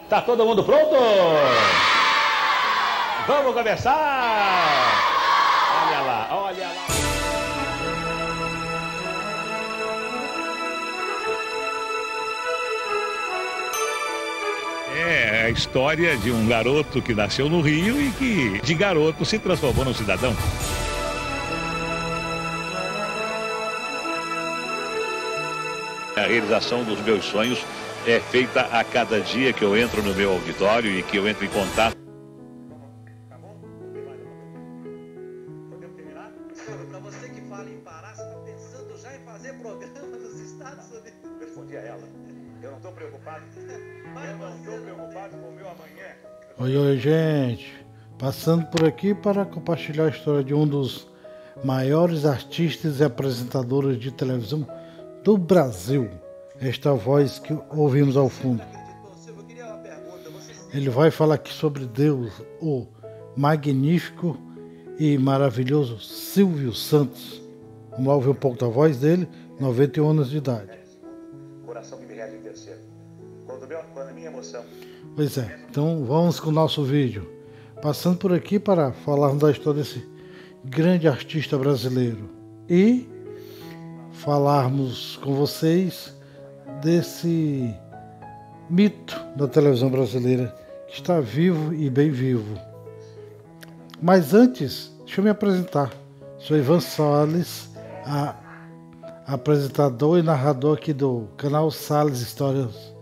Tá todo mundo pronto? Vamos começar! Olha lá, olha lá. É a história de um garoto que nasceu no Rio e que, de garoto, se transformou num cidadão. A realização dos meus sonhos é feita a cada dia que eu entro no meu auditório e que eu entro em contato. Tá bom? Podemos terminar? Para você que fala em parar, você está pensando já em fazer programa nos Estados Unidos? Respondi a ela. Eu não estou preocupado. Eu não estou preocupado com o meu amanhã. Oi, gente. Passando por aqui para compartilhar a história de um dos maiores artistas e apresentadores de televisão do Brasil. Esta voz que ouvimos ao fundo. Ele vai falar aqui sobre Deus, o magnífico e maravilhoso Silvio Santos. Vamos lá ouvir um pouco da voz dele, 91 anos de idade. Coração que me rege em terceiro. Quando a minha emoção... Pois é, então vamos com o nosso vídeo. Passando por aqui para falarmos da história desse grande artista brasileiro. E falarmos com vocês desse mito da televisão brasileira que está vivo e bem vivo. Mas antes, deixa eu me apresentar. Sou Ivan Salles, apresentador e narrador aqui do canal Salles Histórias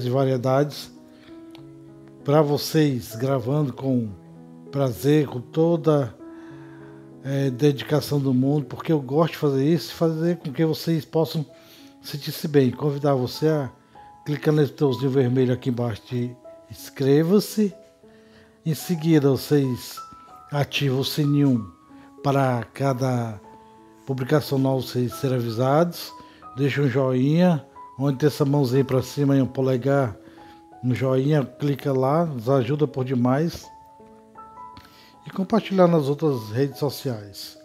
e Variedades, para vocês, gravando com prazer, com toda dedicação do mundo, porque eu gosto de fazer isso, fazer com que vocês possam sentir-se bem. Convidar você a clicar nesse botãozinho vermelho aqui embaixo de inscreva-se. Em seguida, vocês ativam o sininho para cada publicação nova vocês serem avisados. Deixa um joinha, onde tem essa mãozinha para cima e um polegar no joinha, clica lá, nos ajuda por demais. E compartilhar nas outras redes sociais.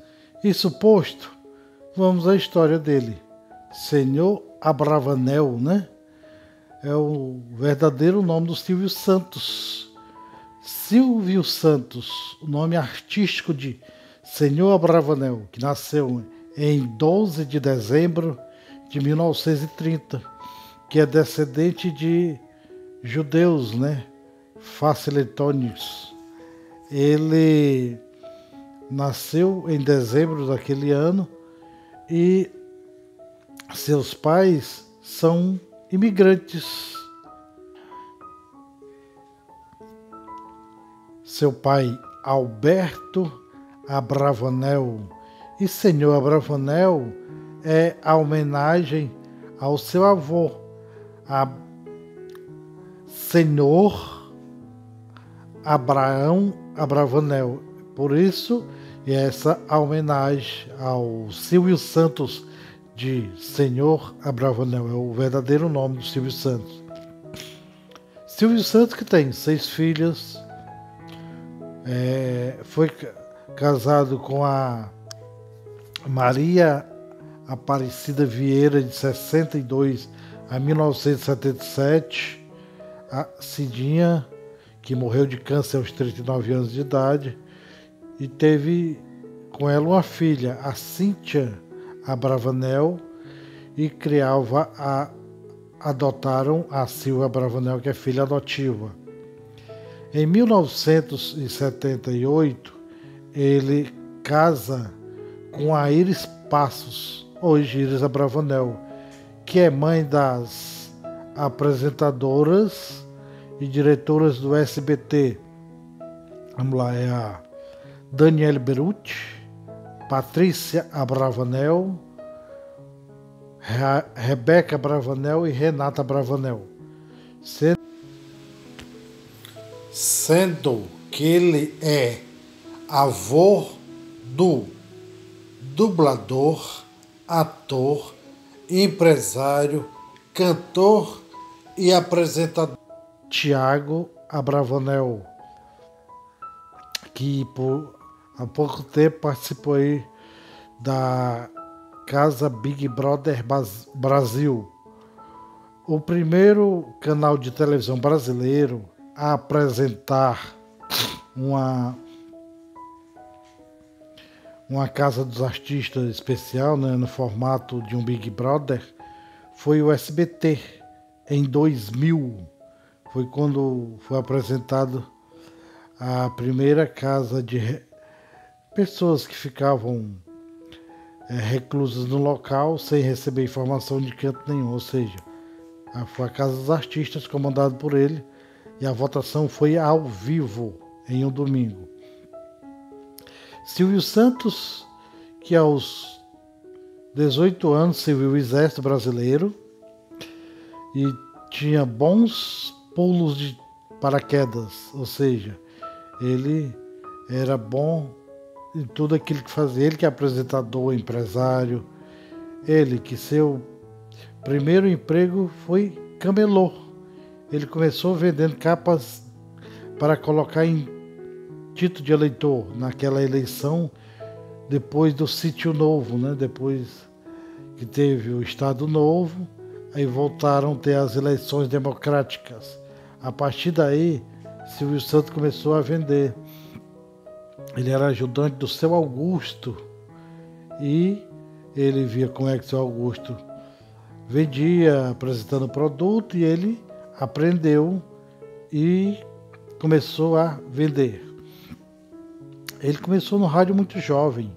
Isso posto, vamos à história dele. Senhor Abravanel, né? É o verdadeiro nome do Silvio Santos. Silvio Santos, o nome artístico de Senhor Abravanel, que nasceu em 12 de dezembro de 1930, que é descendente de judeus, né? Faceletônicos. Ele nasceu em dezembro daquele ano e seus pais são imigrantes. Seu pai, Alberto Abravanel, e Senhor Abravanel é a homenagem ao seu avô, Senhor Abraão Abravanel. Por isso, essa a homenagem ao Silvio Santos de Senhor Abravanel. É o verdadeiro nome do Silvio Santos. Silvio Santos, que tem 6 filhas, foi casado com a Maria Aparecida Vieira, de 62 a 1977, a Cidinha, que morreu de câncer aos 39 anos de idade, e teve com ela uma filha, a Cíntia Abravanel, e adotaram a Silvia Abravanel, que é filha adotiva. Em 1978, ele casa com a Iris Passos, hoje Iris Abravanel, que é mãe das apresentadoras e diretoras do SBT. Vamos lá, é a Daniele Beruti, Patrícia Abravanel, Rebeca Abravanel e Renata Abravanel. Sendo que ele é avô do dublador, ator, empresário, cantor e apresentador Tiago Abravanel, que há pouco tempo participou aí da Casa Big Brother Brasil. o primeiro canal de televisão brasileiro a apresentar uma Casa dos Artistas especial, né, no formato de um Big Brother, foi o SBT, em 2000. Foi quando foi apresentado a primeira casa de pessoas que ficavam reclusas no local sem receber informação de canto nenhum, ou seja, foi a Casa dos Artistas comandada por ele e a votação foi ao vivo em um domingo. Silvio Santos, que aos 18 anos serviu o Exército Brasileiro e tinha bons pulos de paraquedas, ou seja, ele era bom em tudo aquilo que fazia. Ele que é apresentador, empresário, ele que seu primeiro emprego foi camelô. Ele começou vendendo capas para colocar em título de eleitor naquela eleição depois do Sítio Novo, né? Depois que teve o Estado Novo, aí voltaram a ter as eleições democráticas. A partir daí, Silvio Santos começou a vender. Ele era ajudante do Seu Augusto e ele via como é que o Seu Augusto vendia, apresentando produto, e ele aprendeu e começou a vender. Ele começou no rádio muito jovem.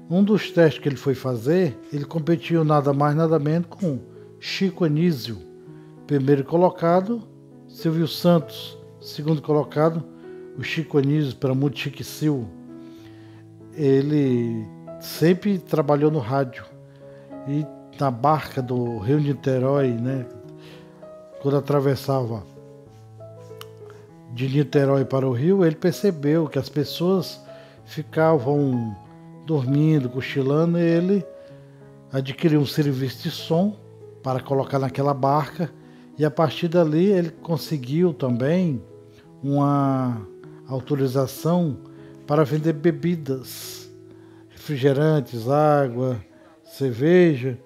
Um dos testes que ele foi fazer, ele competiu nada mais nada menos com Chico Anísio, primeiro colocado, Silvio Santos, segundo colocado, o Chico Anísio para Multichiquicil. Ele sempre trabalhou no rádio e na barca do Rio Niterói, né, quando atravessava de Niterói para o Rio, ele percebeu que as pessoas ficavam dormindo, cochilando, e ele adquiriu um serviço de som para colocar naquela barca, e a partir dali ele conseguiu também uma autorização para vender bebidas, refrigerantes, água, cerveja,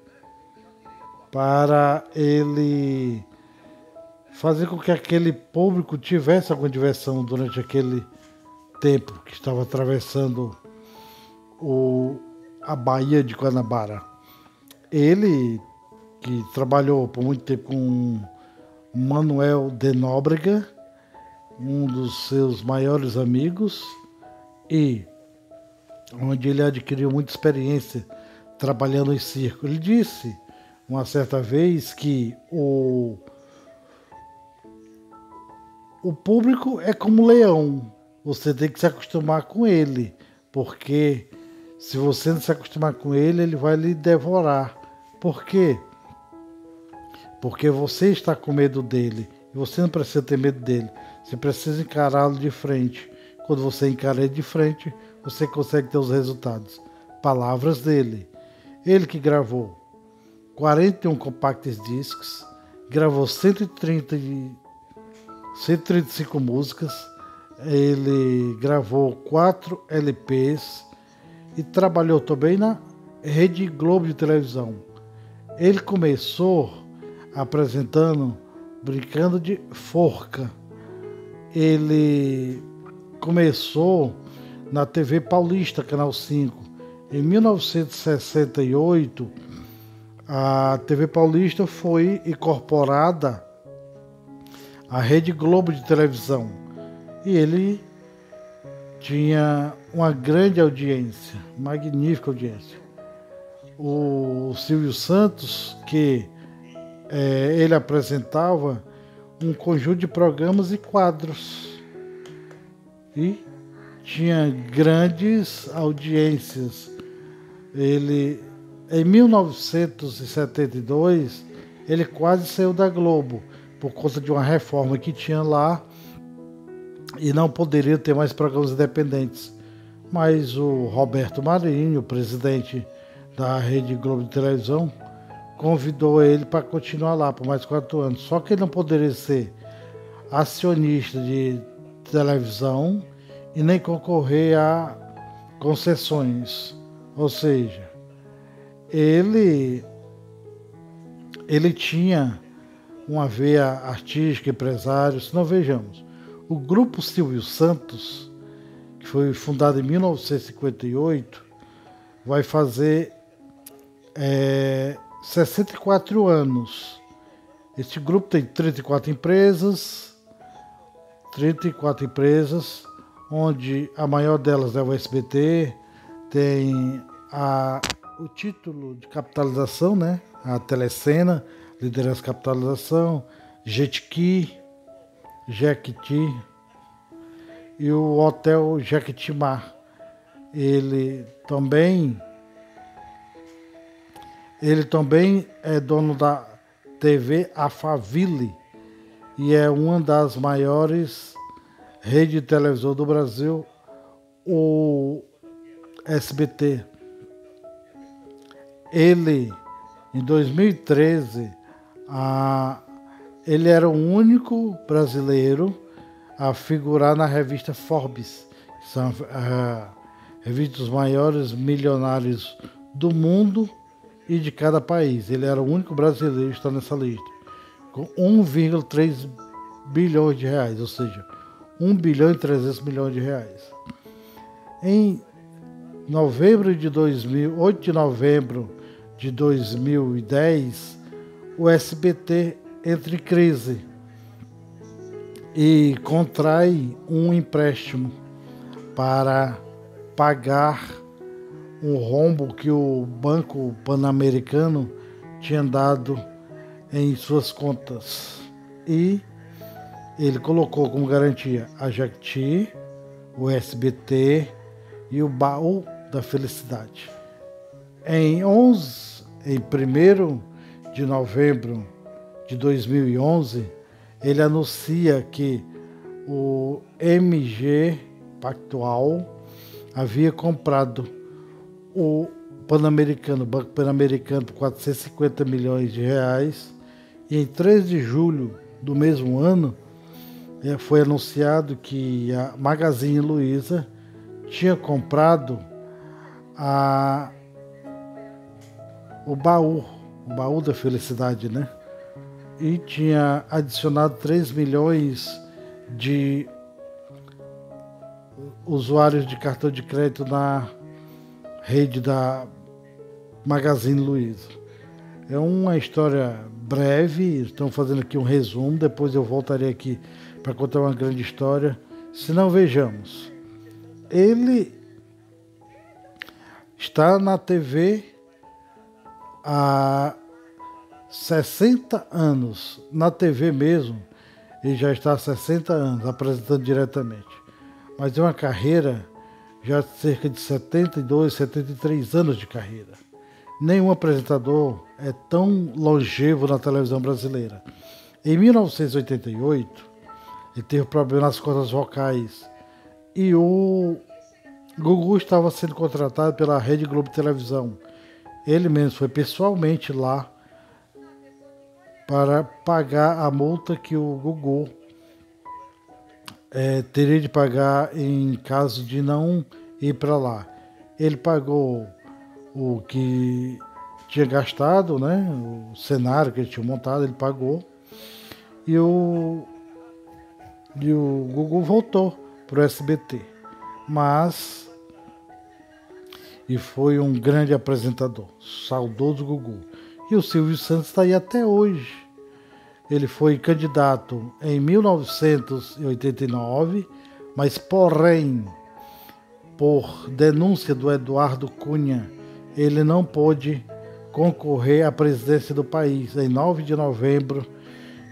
para ele fazer com que aquele público tivesse alguma diversão durante aquele tempo que estava atravessando a Baía de Guanabara. Ele, que trabalhou por muito tempo com Manuel de Nóbrega, um dos seus maiores amigos, e onde ele adquiriu muita experiência trabalhando em circo. Ele disse uma certa vez que o público é como um leão, você tem que se acostumar com ele, porque se você não se acostumar com ele, ele vai lhe devorar. Por quê? Porque você está com medo dele, e você não precisa ter medo dele, você precisa encará-lo de frente. Quando você encara ele de frente, você consegue ter os resultados. Palavras dele. Ele que gravou 41 compact discs, gravou 135 músicas, ele gravou 4 LPs e trabalhou também na Rede Globo de televisão. Ele começou apresentando Brincando de Forca. Ele começou na TV Paulista, Canal 5. Em 1968, a TV Paulista foi incorporada à Rede Globo de televisão. E ele tinha uma grande audiência, magnífica audiência. O Silvio Santos, que ele apresentava um conjunto de programas e quadros e tinha grandes audiências. Ele, em 1972, ele quase saiu da Globo por conta de uma reforma que tinha lá e não poderia ter mais programas independentes. Mas o Roberto Marinho, o presidente da Rede Globo de televisão, convidou ele para continuar lá por mais 4 anos. Só que ele não poderia ser acionista de televisão e nem concorrer a concessões. Ou seja, ele tinha uma veia artística, empresário. Se não, vejamos, o Grupo Silvio Santos, que foi fundado em 1958, vai fazer 64 anos. Este grupo tem 34 empresas, onde a maior delas é o SBT, tem o título de capitalização, né? A Telecena, Liderança Capitalização, Jequiti e o Hotel Jequitimar. Ele também é dono da TV Alphaville e é uma das maiores redes de televisão do Brasil, o SBT. Ele, em 2013, ele era o único brasileiro a figurar na revista Forbes, que são a revista dos maiores milionários do mundo e de cada país. Ele era o único brasileiro a estar nessa lista, com 1,3 bilhões de reais, ou seja, 1 bilhão e 300 milhões de reais. Em 8 de novembro de 2010, o SBT entra em crise e contrai um empréstimo para pagar um rombo que o Banco Pan-Americano tinha dado em suas contas. E ele colocou como garantia a Jequiti, o SBT e o Baú da Felicidade. Em 1 de novembro de 2011, ele anuncia que o MG Pactual havia comprado o Pan-Americano, Banco Pan-Americano, por 450 milhões de reais. E em 3 de julho do mesmo ano, foi anunciado que a Magazine Luiza tinha comprado o baú da felicidade, né? E tinha adicionado 3 milhões de usuários de cartão de crédito na rede da Magazine Luiza. É uma história breve, estão fazendo aqui um resumo, depois eu voltarei aqui para contar uma grande história. Se não, vejamos. Ele está na TV há 60 anos. Na TV mesmo, ele já está há 60 anos apresentando diretamente. Mas é uma carreira já de cerca de 72, 73 anos de carreira. Nenhum apresentador é tão longevo na televisão brasileira. Em 1988, ele teve problema nas cordas vocais e o Gugu estava sendo contratado pela Rede Globo Televisão. Ele mesmo foi pessoalmente lá para pagar a multa que o Gugu teria de pagar em caso de não ir para lá. Ele pagou o que tinha gastado, né? O cenário que ele tinha montado, ele pagou. E o Gugu voltou para o SBT. E foi um grande apresentador, saudoso Gugu. E o Silvio Santos está aí até hoje. Ele foi candidato em 1989, mas porém, por denúncia do Eduardo Cunha, ele não pôde concorrer à presidência do país em 9 de novembro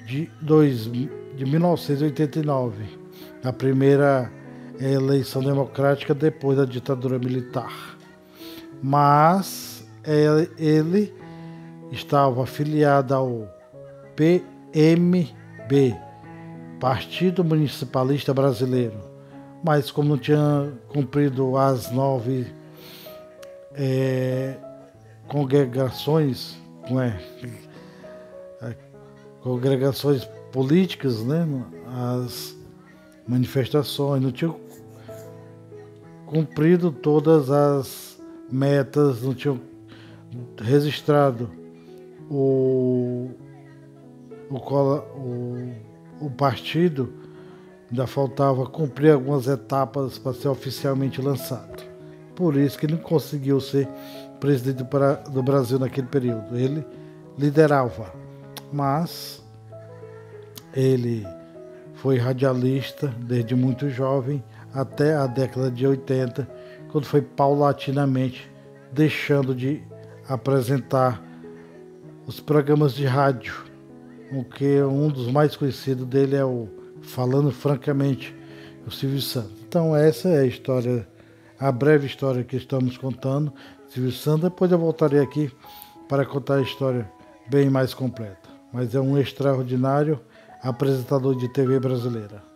de 1989, a primeira eleição democrática depois da ditadura militar. Mas ele estava afiliado ao PMB, Partido Municipalista Brasileiro, mas como não tinha cumprido as 9 congregações políticas, né, as manifestações, não tinha cumprido todas as metas, não tinham registrado o o partido ainda faltava cumprir algumas etapas para ser oficialmente lançado. Por isso que ele não conseguiu ser presidente do Brasil naquele período. Ele liderava, mas ele foi radialista desde muito jovem até a década de 80, quando foi paulatinamente deixando de apresentar os programas de rádio, o que um dos mais conhecidos dele é o Falando Francamente, o Silvio Santos. Então essa é a história, a breve história que estamos contando, Silvio Santos. Depois eu voltarei aqui para contar a história bem mais completa. Mas é um extraordinário apresentador de TV brasileira.